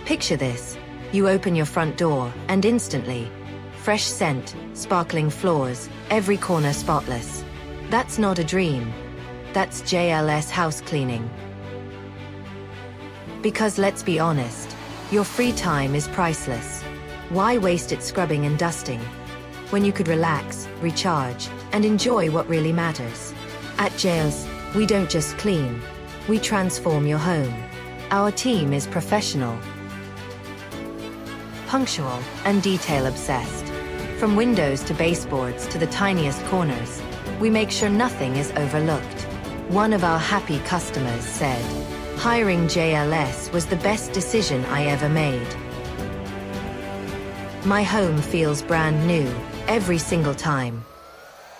Picture this. You open your front door, and instantly, fresh scent, sparkling floors, every corner spotless. That's not a dream. That's JLS House Cleaning. Because let's be honest, your free time is priceless. Why waste it scrubbing and dusting, when you could relax, recharge, and enjoy what really matters? At JLS, we don't just clean, we transform your home. Our team is professional, punctual, and detail-obsessed. From windows to baseboards to the tiniest corners, we make sure nothing is overlooked. One of our happy customers said, "Hiring JLS was the best decision I ever made. My home feels brand new, every single time."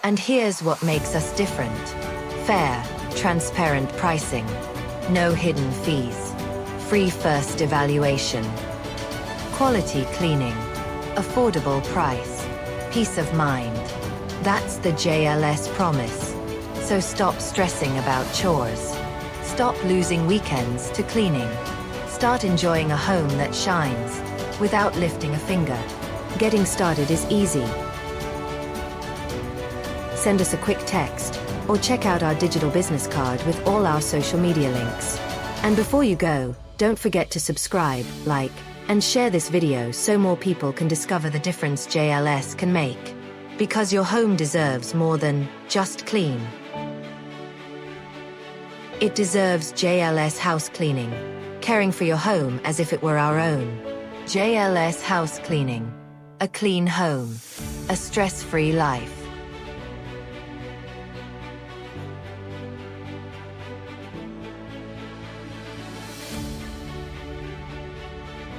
And here's what makes us different. Fair, transparent pricing. No hidden fees. Free first evaluation. Quality cleaning. Affordable price. Peace of mind. That's the JLS promise. So stop stressing about chores. Stop losing weekends to cleaning. Start enjoying a home that shines, without lifting a finger. Getting started is easy. Send us a quick text, or check out our digital business card with all our social media links. And before you go, don't forget to subscribe, like, and share this video so more people can discover the difference JLS can make. Because your home deserves more than just clean. It deserves JLS House Cleaning, caring for your home as if it were our own. JLS House Cleaning. A clean home. A stress-free life.